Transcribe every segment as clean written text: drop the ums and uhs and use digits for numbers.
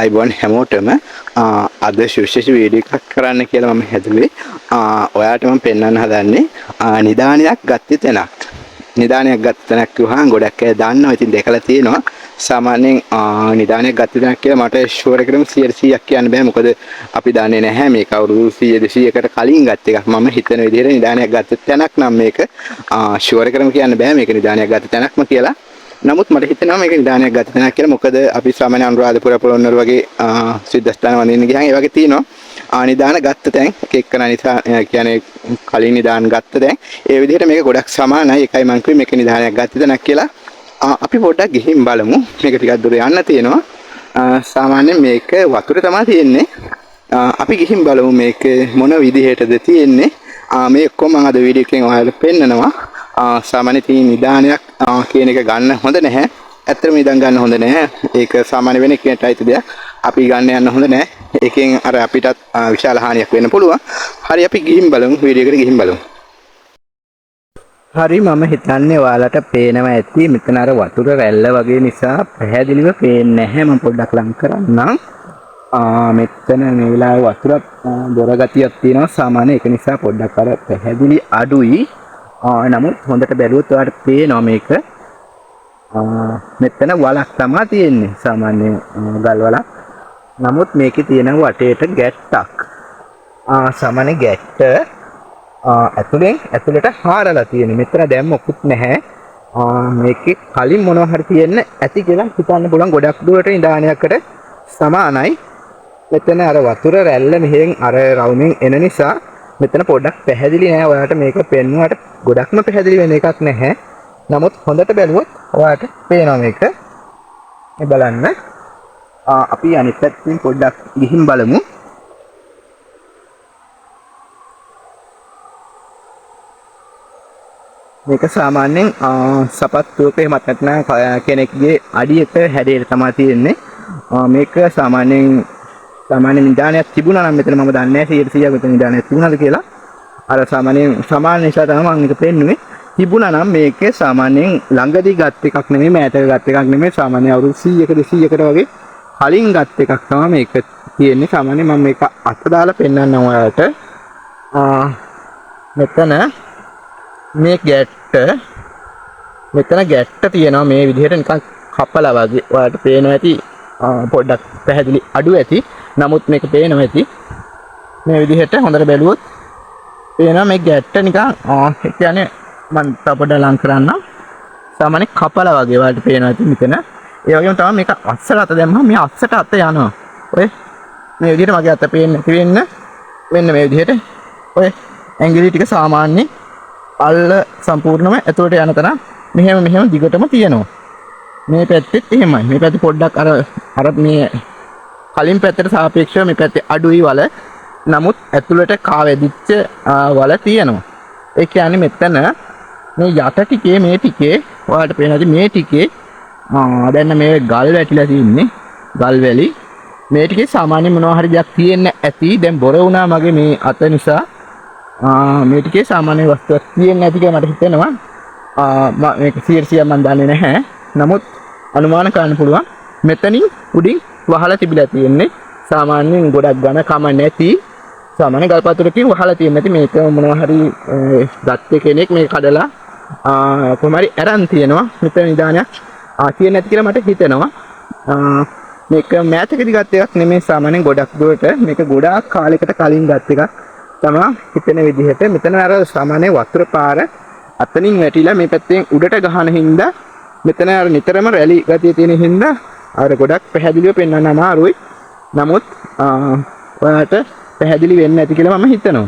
අයිබෝන් හැමෝටම අද විශේෂ වීඩියෝ එකක් කරන්න කියලා මම හැදුවේ. ඔයාලට මම පෙන්වන්න හදන්නේ නිදානයක් ගත්තේ තැනක්. නිදානයක් ගත්ත තැනක් කිව්වහම ගොඩක් අය දන්නවා. ඉතින් දැකලා තියෙනවා. සාමාන්‍යයෙන් නිදානයක් ගත්ත තැනක් කියලා මට ෂුවර් එකටම 100%ක් කියන්න බෑ. මොකද අපි දන්නේ නැහැ මේක අවුරුදු 100 200කට කලින් ගත්ත එකක්. මම හිතන විදිහට නිදානයක් ගත්ත තැනක් නම් මේක ෂුවර් එකටම කියන්න බෑ මේක නිදානයක් ගත්ත තැනක්ම කියලා. නමුත් මට හිතෙනවා මේක නිදානයක් ගත තැනක් කියලා. මොකද අපි සාමාන්‍ය අනුරාධපුර පොළොන්නරුව වගේ සිද්ධාස්ථාන වඳින්න ගියාම ඒ වගේ තියෙනවා නිදාන ගත්ත තැන් එක එක නිසා කියන්නේ කලින් නිදාන ගත්ත තැන් ඒ විදිහට මේක ගොඩක් සමානයි. ඒකයි මම කිව්වේ මේක නිදානයක් ගත්ත තැනක් කියලා. අපි පොඩ්ඩක් ගිහින් බලමු. මේක ටිකක් දුර යන්න තියෙනවා. සාමාන්‍යයෙන් මේක වතුර තමයි තියෙන්නේ. අපි ගිහින් බලමු මේක මොන විදිහටද තියෙන්නේ. මේ කොහොම මම අද වීඩියෝ එකෙන් ඔයාලට පෙන්නනවා. සාමාන්‍ය තියෙන නිදානයක් කියන එක ගන්න හොඳ නැහැ. ඇත්තටම නිදාන් ගන්න හොඳ නැහැ. ඒක සාමාන්‍ය වෙන කෙනෙක්ට අයිති දෙයක්. අපි ගන්න යන්න හොඳ නැහැ. ඒකෙන් අර අපිටත් විශාල හානියක් වෙන්න පුළුවන්. හරි අපි ගිහින් බලමු. වීඩියෝ එකට ගිහින් බලමු. හරි මම හිතන්නේ ඔයාලට පේනවා ඇති මෙතන අර වතුර රැල්ල වගේ නිසා පැහැදිලිව පේන්නේ නැහැ. මම පොඩ්ඩක් ලං කරන්නම්. මෙතන මේ වෙලාවේ වතුර බොර ගතියක් තියෙනවා. සාමාන්‍ය ඒක නිසා පොඩ්ඩක් අර පැහැදිලි අඩුයි. නමුත් හොඳට බැලුවොත් ඔයාලට පේනවා මේක මෙතන වලක් තමයි තියෙන්නේ. සාමාන්‍ය ගල් වලක්. නමුත් මේකේ තියෙන වටේට ගැට්ටක්. සාමාන්‍ය ගැට්ට ඇතුළට හාරලා තියෙන්නේ. මෙතන දැන් මොකුත් නැහැ. මේකේ කලින් මොනවා හරි තියෙන්න ඇති කියලා හිතන්න පුළුවන්. ගොඩක් දුරට නිදානයකට සමානයි. මෙතන අර වතුර රැල්ල මෙහෙන් අර රවුමෙන් එන නිසා මෙතන පොඩ්ඩක් පැහැදිලි නෑ. ඔයාලට මේක පෙන්වුවාට ගොඩක්ම පැහැදිලි වෙන එකක් නැහැ. නමුත් හොඳට බැලුවොත් ඔයාලට පේනවා මේක. මේ බලන්න. අපි අනිත් පැත්තෙන් පොඩ්ඩක් ගිහින් බලමු. මේක සාමාන්‍යයෙන් සපත්තුවක එහෙමත් නැත්නම් කෙනෙක්ගේ අඩියක හැඩයට තමයි තියෙන්නේ. මේක සාමාන්‍ය නිදානයක් තිබුණා නම් මෙතන මම දන්නේ නැහැ 100% මෙතන නිදානයක් තිබුණාද කියලා. අර සමාන නිසා තමයි මම මේක පෙන්නුවේ. තිබුණා නම් මේකේ සාමාන්‍යයෙන් ළඟදී ගත් එකක් නෙමෙයි මෑතක ගත් එකක් නෙමෙයි. සාමාන්‍ය අවුරුදු 100ක 200කට වගේ කලින් ගත් එකක් තමයි මේක තියෙන්නේ. සාමාන්‍ය මම මේක අත දාලා පෙන්නන්නම් ඔයාලට. මෙතන මේ මෙතන ගැට්ට තියෙනවා මේ විදිහට නිකන් කපලා වගේ. ඔයාලට පේනවා ඇති පොඩ්ඩක් පැහැදිලි අඩු ඇති. නමුත් මේක පේනවා ඇති. මේ විදිහට හොඳට බැලුවොත් පේනවා මේ ගැට්ට නිකන් ඒ කියන්නේ මම තපඩ ලං කරන්නම්. සාමාන්‍ය කපලා වගේ ඔයාලට පේනවා ඇති මෙතන. ඒ වගේම තමයි මේක අස්සට අත දැම්මම මේ අස්සට අත යනවා. ඔය මේ විදිහට මගේ අත පේන්න මෙන්න මේ විදිහට ඔය ඇඟිලි ටික සාමාන්‍ය අල්ල සම්පූර්ණම ඇතුළට යන තරම් මෙහෙම දිගටම තියෙනවා. මේ පැත්තෙත් එහෙමයි. මේ පැත්තේ පොඩ්ඩක් අර මේ කලින් පැත්තට සාපේක්ෂව මේ පැත්තේ අඩුයි වල. නමුත් ඇතුළට කාවැදිච්ච වල තියෙනවා. ඒ කියන්නේ මෙතන මේ යට ටිකේ මේ ටිකේ ඔයාලට පේනවාද මේ ටිකේ දැන් මේ ගල් වැටිලා තින්නේ. ගල් වැලි මේ ටිකේ සාමාන්‍ය මොනවා හරි දෙයක් තියෙන්න ඇති. දැන් බොර වුණා මගේ මේ අත නිසා මේ ටිකේ සාමාන්‍ය වස්තුවක් තියෙන්න ඇති කියලා මට හිතෙනවා. මේක 100% මම දන්නේ නැහැ. නමුත් අනුමාන කරන්න පුළුවන් මෙතනින් උඩින් වහලා තිබිලා තියෙන්නේ. සාමාන්‍යයෙන් ගොඩක් ඝන කම නැති සාමාන්‍ය ගල් පතුරකින් වහලා තියෙන්නේ නැති. මේක මොනවා හරි ගත්තේ කෙනෙක් මේක කඩලා කොහොම හරි අරන් තියෙනවා. මෙතන නිදානයක් තියෙන්නේ නැති කියලා මට හිතෙනවා. මේක මෑතකදී ගත්ත එකක් නෙමෙයි. සාමාන්‍යයෙන් ගොඩක් දුරට මේක ගොඩාක් කාලයකට කලින් ගත්ත එකක් තමයි හිතෙන විදිහට. මෙතන අර සාමාන්‍ය වතුර පාර අතනින් වැටිලා මේ පැත්තෙන් උඩට ගහන හින්දා මෙතන අර නිතරම රැලි ගතිය තියෙන හින්දා අර ගොඩක් පැහැදිලිව පෙන්වන්න අමාරුයි. නමුත් ඔයාලට පැහැදිලි වෙන්න ඇති කියලා මම හිතනවා.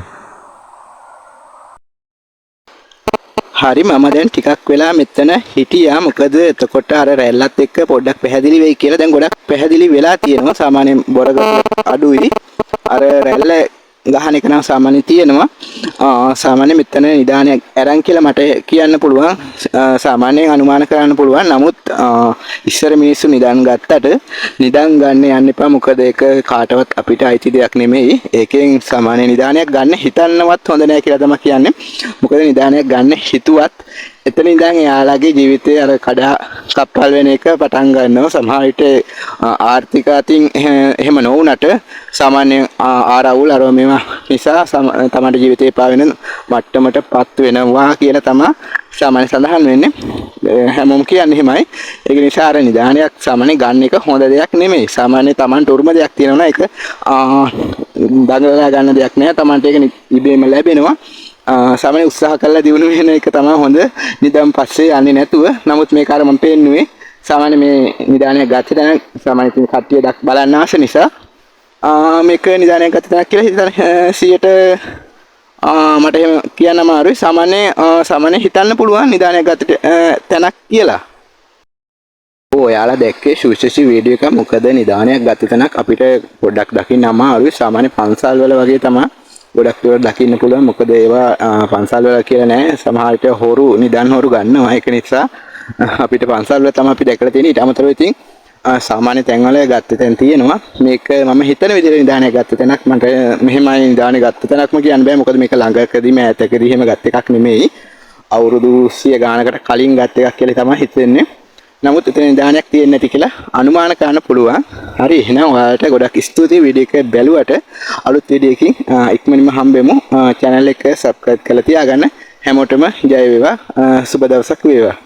හරි මම දැන් ටිකක් වෙලා මෙතන හිටියා. මොකද එතකොට අර රැල්ලත් එක්ක පොඩ්ඩක් පැහැදිලි වෙයි කියලා. දැන් ගොඩක් පැහැදිලි වෙලා තියෙනවා. සාමාන්‍යයෙන් බොරග අඩුයි. අර රැල්ල ගහන එක නම් සාමාන්‍ය තියෙනවා. සාමාන්‍ය මෙතන නිදානයක් අරන් කියලා මට කියන්න පුළුවන්. සාමාන්‍යයෙන් අනුමාන කරන්න පුළුවන්. නමුත් ඉස්සර මිනිස්සු නිදාන් ගත්තට නිදාන් ගන්න යන්න එපා. මොකද ඒක කාටවත් අපිට අයිති දෙයක් නෙමෙයි. ඒකෙන් සාමාන්‍ය නිදානයක් ගන්න හිතන්නවත් හොඳ නැහැ කියලා තමයි කියන්නේ. මොකද නිදානයක් ගන්න හිතුවත් එතන ඉඳන් එයාලගේ ජීවිතේ අර කඩා කප්පල් වෙන එක පටන් ගන්නවා. සමහර විට ආර්ථික අතින් එහෙම නොවුනට සාමාන්‍ය ආරවුල් අර මේවා නිසා තමන්ගේ ජීවිතේ පා වෙන මට්ටමටපත් වෙනවා කියලා තමයි සාමාන්‍ය සඳහන් වෙන්නේ. හැමෝම කියන්නේ එහෙමයි. ඒක නිසා අර නිදානයක් සාමාන්‍ය ගන්න එක හොඳ දෙයක් නෙමෙයි. සාමාන්‍ය තමන්ට උරුම දෙයක් තියෙනවා ඒක දඟලලා ගන්න දෙයක් නෑ. තමන්ට ඒක ඉබේම ලැබෙනවා. සාමාන්‍ය උත්සාහ කළා දිනු වෙන එක තමයි හොඳ. නිදන් පස්සේ යන්නේ නැතුව. නමුත් මේක අර මම පෙන්නුවේ සාමාන්‍ය මේ නිදානයක් ගත්ත තැන සාමාන්‍ය කට්ටිය බලන්න ආස නිසා මේක නිදානයක් ගත්ත තැනක් කියලා හිතන 100ට මට එහෙම කියන්න අමාරුයි. සාමාන්‍ය හිතන්න පුළුවන් නිදානයක් ගත්ත තැනක් කියලා. ඔයාලා දැක්කේ සුවිශේෂී වීඩියෝ එකක්. මොකද නිදානයක් ගත්ත තැනක් අපිට පොඩ්ඩක් දකින්න අමාරුයි. සාමාන්‍ය පන්සල් වල වගේ තමයි ගොඩක් දුරට දකින්න පුළුවන්. මොකද ඒවා පන්සල් වල කියලා නෑ. සමහර විට හොරු නිදන් හොරු ගන්නවා. ඒක නිසා අපිට පන්සල් වල තමයි අපි දැකලා තියෙන්නේ. ඊට අමතරව ඉතින් සාමාන්‍ය තැන්වල ගත්ත තැන් තියෙනවා. මේක මම හිතන විදිහට නිදානයක් ගත්ත තැනක්. මට මෙහෙමයි නිදානයක් ගත්ත තැනක්ම කියන්න බෑ. මොකද මේක ළඟකදී මෑතකදී එහෙම ගත්ත එකක් නෙමෙයි. අවුරුදු 100 ගානකට කලින් ගත්ත එකක් කියලා තමයි හිතෙන්නේ. නමුත් එතන නිදානයක් තියෙන්නේ නැති කියලා අනුමාන කරන්න පුළුවන්. හරි, එහෙනම් ඔයාලට ගොඩක් ස්තුතියි වීඩියෝ එක බැලුවට. අලුත් වීඩියෝ එකකින් ඉක්මනින්ම හම්බෙමු. channel එක subscribe කරලා තියාගන්න. හැමෝටම ජය වේවා. සුබ දවසක් වේවා.